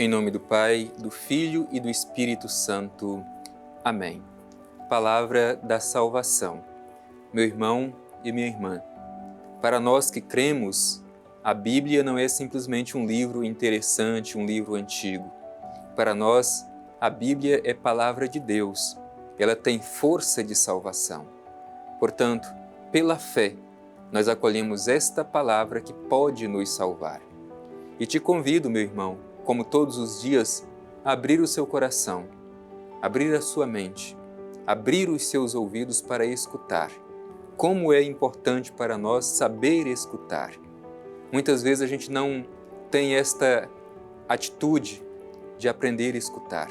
Em nome do Pai, do Filho e do Espírito Santo. Amém. Palavra da salvação. Meu irmão e minha irmã, para nós que cremos, a Bíblia não é simplesmente um livro interessante, um livro antigo. Para nós, a Bíblia é palavra de Deus. Ela tem força de salvação. Portanto, pela fé, nós acolhemos esta palavra que pode nos salvar. E te convido, meu irmão, como todos os dias, a abrir o seu coração, abrir a sua mente, abrir os seus ouvidos para escutar. Como é importante para nós saber escutar. Muitas vezes a gente não tem esta atitude de aprender a escutar,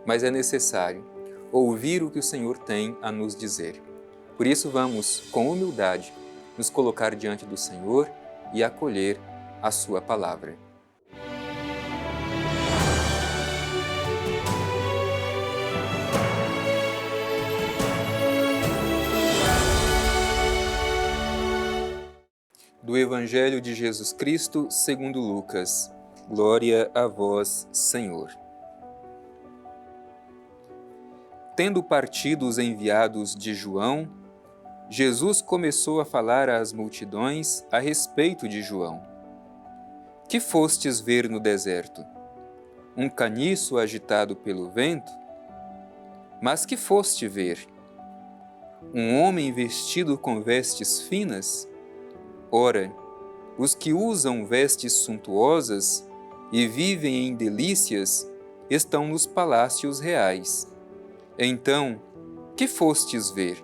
mas é necessário ouvir o que o Senhor tem a nos dizer. Por isso vamos, com humildade, nos colocar diante do Senhor e acolher a sua palavra. Do Evangelho de Jesus Cristo, segundo Lucas. Glória a vós, Senhor. Tendo partido os enviados de João, Jesus começou a falar às multidões a respeito de João. Que fostes ver no deserto? Um caniço agitado pelo vento? Mas que foste ver? Um homem vestido com vestes finas? Ora, os que usam vestes suntuosas e vivem em delícias estão nos palácios reais. Então, que fostes ver?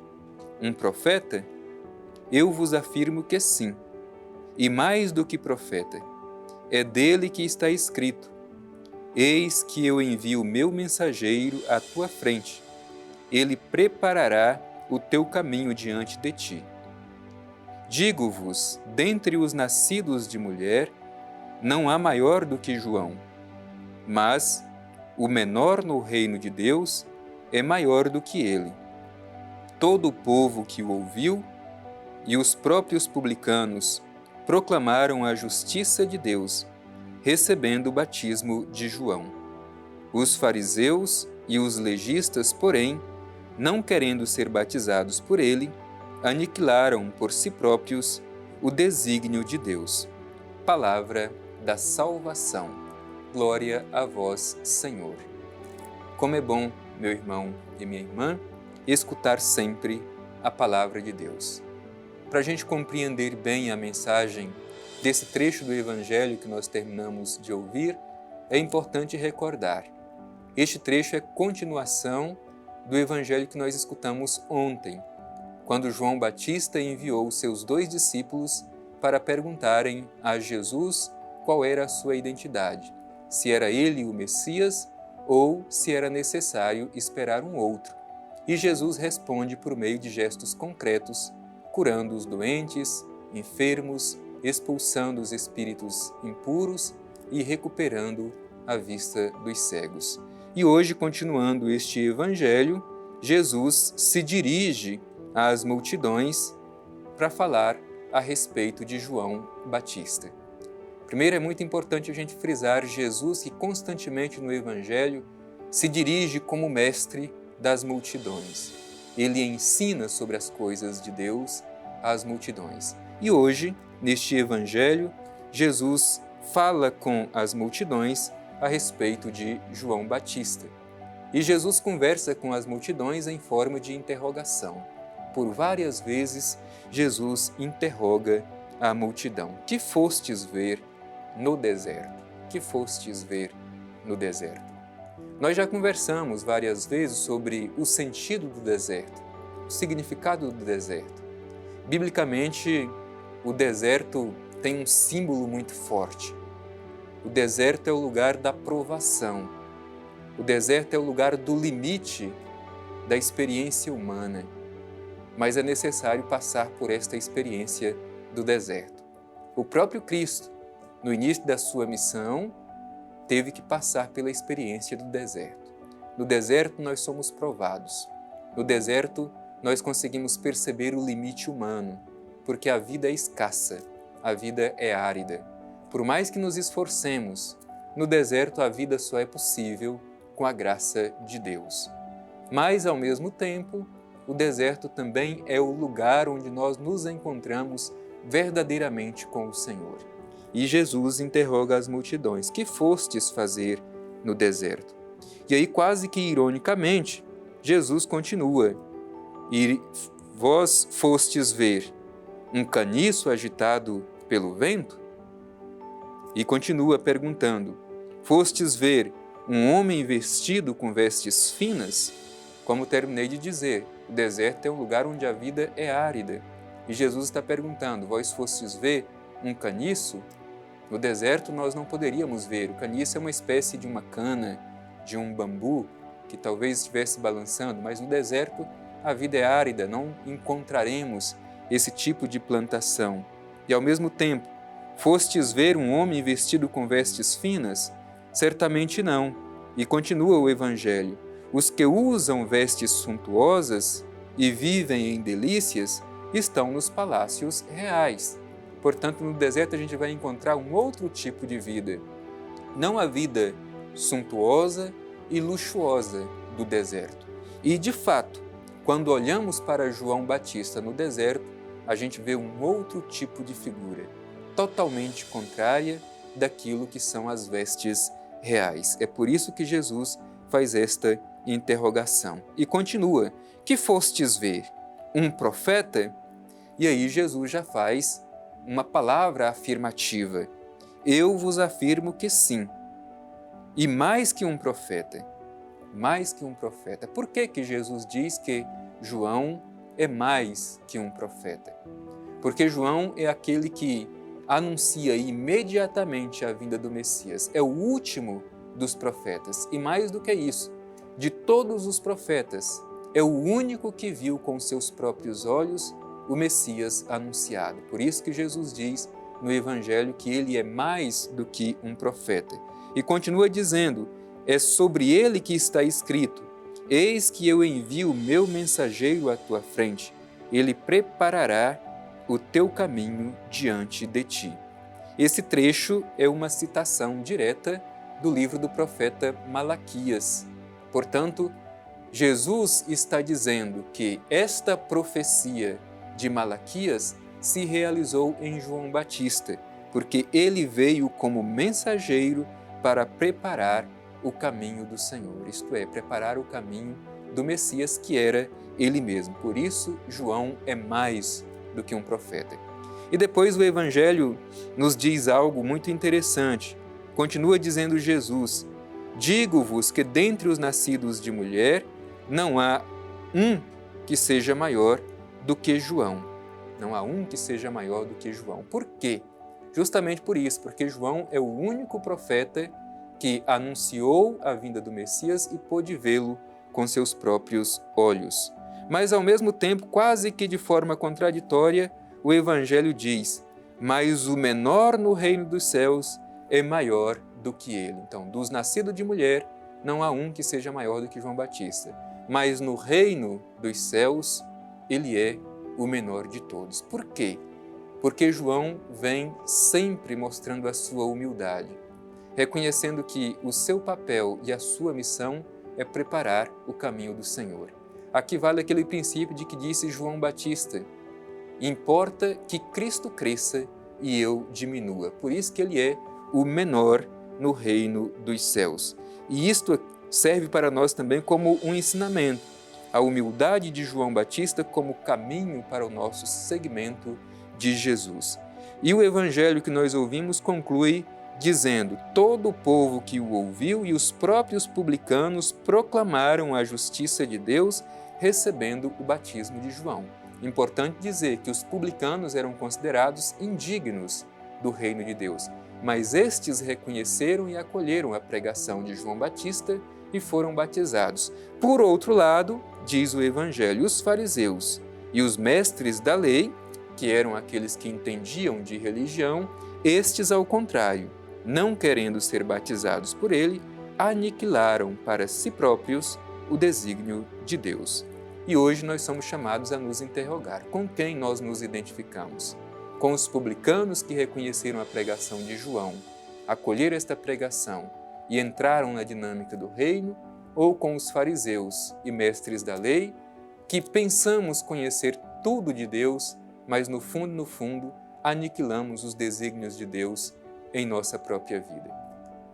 Um profeta? Eu vos afirmo que sim, e mais do que profeta. É dele que está escrito: Eis que eu envio meu mensageiro à tua frente. Ele preparará o teu caminho diante de ti. Digo-vos, dentre os nascidos de mulher, não há maior do que João, mas o menor no reino de Deus é maior do que ele. Todo o povo que o ouviu e os próprios publicanos proclamaram a justiça de Deus, recebendo o batismo de João. Os fariseus e os legistas, porém, não querendo ser batizados por ele, aniquilaram por si próprios o desígnio de Deus. Palavra da salvação. Glória a vós, Senhor. Como é bom, meu irmão e minha irmã, escutar sempre a palavra de Deus. Para a gente compreender bem a mensagem desse trecho do Evangelho que nós terminamos de ouvir, é importante recordar. Este trecho é continuação do Evangelho que nós escutamos ontem, quando João Batista enviou seus 2 discípulos para perguntarem a Jesus qual era a sua identidade, se era ele o Messias ou se era necessário esperar um outro. E Jesus responde por meio de gestos concretos, curando os doentes, enfermos, expulsando os espíritos impuros e recuperando a vista dos cegos. E hoje, continuando este Evangelho, Jesus se dirige às multidões para falar a respeito de João Batista. Primeiro, é muito importante a gente frisar Jesus que constantemente no Evangelho se dirige como mestre das multidões. Ele ensina sobre as coisas de Deus às multidões. E hoje, neste Evangelho, Jesus fala com as multidões a respeito de João Batista. E Jesus conversa com as multidões em forma de interrogação. Por várias vezes, Jesus interroga a multidão. Que fostes ver no deserto? Que fostes ver no deserto? Nós já conversamos várias vezes sobre o sentido do deserto, o significado do deserto. Biblicamente, o deserto tem um símbolo muito forte. O deserto é o lugar da provação. O deserto é o lugar do limite da experiência humana. Mas é necessário passar por esta experiência do deserto. O próprio Cristo, no início da sua missão, teve que passar pela experiência do deserto. No deserto nós somos provados. No deserto nós conseguimos perceber o limite humano, porque a vida é escassa, a vida é árida. Por mais que nos esforcemos, no deserto a vida só é possível com a graça de Deus. Mas, ao mesmo tempo, o deserto também é o lugar onde nós nos encontramos verdadeiramente com o Senhor. E Jesus interroga as multidões: que fostes fazer no deserto? E aí, quase que ironicamente, Jesus continua: e vós fostes ver um caniço agitado pelo vento? E continua perguntando: fostes ver um homem vestido com vestes finas? Como terminei de dizer, o deserto é um lugar onde a vida é árida. E Jesus está perguntando: vós fostes ver um caniço? No deserto nós não poderíamos ver. O caniço é uma espécie de uma cana, de um bambu, que talvez estivesse balançando, mas no deserto a vida é árida, não encontraremos esse tipo de plantação. E ao mesmo tempo, fostes ver um homem vestido com vestes finas? Certamente não. E continua o Evangelho: os que usam vestes suntuosas e vivem em delícias estão nos palácios reais. Portanto, no deserto a gente vai encontrar um outro tipo de vida. Não a vida suntuosa e luxuosa do deserto. E, de fato, quando olhamos para João Batista no deserto, a gente vê um outro tipo de figura, totalmente contrária daquilo que são as vestes reais. É por isso que Jesus faz esta interrogação. E continua: que fostes ver? Um profeta? E aí Jesus já faz uma palavra afirmativa: eu vos afirmo que sim. E mais que um profeta, mais que um profeta. Por que que Jesus diz que João é mais que um profeta? Porque João é aquele que anuncia imediatamente a vinda do Messias. É o último dos profetas. E mais do que isso, de todos os profetas, é o único que viu com seus próprios olhos o Messias anunciado. Por isso que Jesus diz no Evangelho que ele é mais do que um profeta. E continua dizendo: é sobre ele que está escrito: eis que eu envio o meu mensageiro à tua frente, ele preparará o teu caminho diante de ti. Esse trecho é uma citação direta do livro do profeta Malaquias. Portanto, Jesus está dizendo que esta profecia de Malaquias se realizou em João Batista, porque ele veio como mensageiro para preparar o caminho do Senhor, isto é, preparar o caminho do Messias, que era ele mesmo. Por isso, João é mais do que um profeta. E depois o Evangelho nos diz algo muito interessante. Continua dizendo Jesus: digo-vos que dentre os nascidos de mulher não há um que seja maior do que João. Não há um que seja maior do que João. Por quê? Justamente por isso, porque João é o único profeta que anunciou a vinda do Messias e pôde vê-lo com seus próprios olhos. Mas, ao mesmo tempo, quase que de forma contraditória, o Evangelho diz: mas o menor no reino dos céus é maior do que ele. Então, dos nascidos de mulher, não há um que seja maior do que João Batista. Mas no reino dos céus, ele é o menor de todos. Por quê? Porque João vem sempre mostrando a sua humildade, reconhecendo que o seu papel e a sua missão é preparar o caminho do Senhor. Aqui vale aquele princípio de que disse João Batista: importa que Cristo cresça e eu diminua. Por isso que ele é o menor no reino dos céus. E isto serve para nós também como um ensinamento. A humildade de João Batista como caminho para o nosso seguimento de Jesus. E o evangelho que nós ouvimos conclui dizendo: todo o povo que o ouviu e os próprios publicanos proclamaram a justiça de Deus, recebendo o batismo de João. Importante dizer que os publicanos eram considerados indignos do reino de Deus, mas estes reconheceram e acolheram a pregação de João Batista e foram batizados. Por outro lado, diz o Evangelho, os fariseus e os mestres da lei, que eram aqueles que entendiam de religião, estes, ao contrário, não querendo ser batizados por ele, aniquilaram para si próprios o desígnio de Deus. E hoje nós somos chamados a nos interrogar: com quem nós nos identificamos? Com os publicanos que reconheceram a pregação de João, acolher esta pregação e entraram na dinâmica do reino, ou com os fariseus e mestres da lei, que pensamos conhecer tudo de Deus, mas no fundo, aniquilamos os desígnios de Deus em nossa própria vida.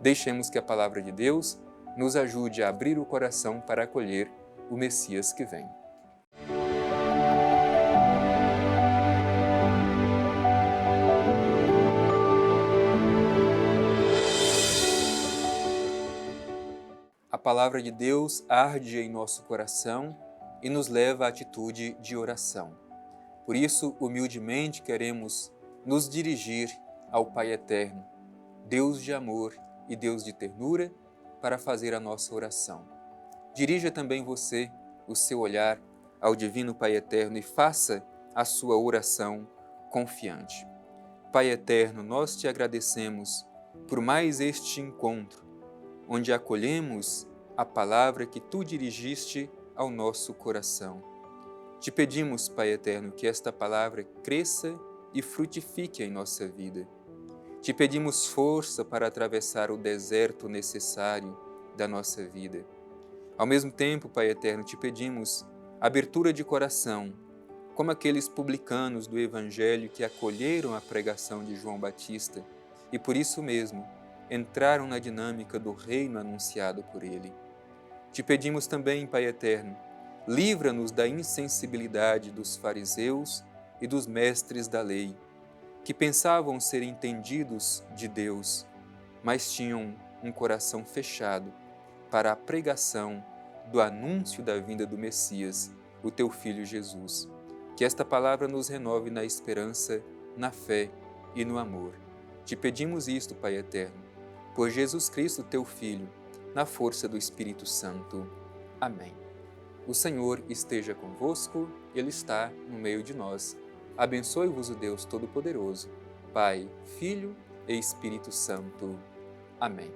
Deixemos que a palavra de Deus nos ajude a abrir o coração para acolher o Messias que vem. A palavra de Deus arde em nosso coração e nos leva à atitude de oração. Por isso, humildemente queremos nos dirigir ao Pai Eterno, Deus de amor e Deus de ternura, para fazer a nossa oração. Dirija também você o seu olhar ao Divino Pai Eterno e faça a sua oração confiante. Pai Eterno, nós te agradecemos por mais este encontro, onde acolhemos a palavra que tu dirigiste ao nosso coração. Te pedimos, Pai Eterno, que esta palavra cresça e frutifique em nossa vida. Te pedimos força para atravessar o deserto necessário da nossa vida. Ao mesmo tempo, Pai Eterno, te pedimos abertura de coração, como aqueles publicanos do Evangelho que acolheram a pregação de João Batista e, por isso mesmo, entraram na dinâmica do reino anunciado por ele. Te pedimos também, Pai Eterno, livra-nos da insensibilidade dos fariseus e dos mestres da lei, que pensavam ser entendidos de Deus, mas tinham um coração fechado para a pregação do anúncio da vinda do Messias, o teu Filho Jesus. Que esta palavra nos renove na esperança, na fé e no amor. Te pedimos isto, Pai Eterno, por Jesus Cristo, teu Filho, na força do Espírito Santo. Amém. O Senhor esteja convosco, Ele está no meio de nós. Abençoe-vos o Deus Todo-Poderoso, Pai, Filho e Espírito Santo. Amém.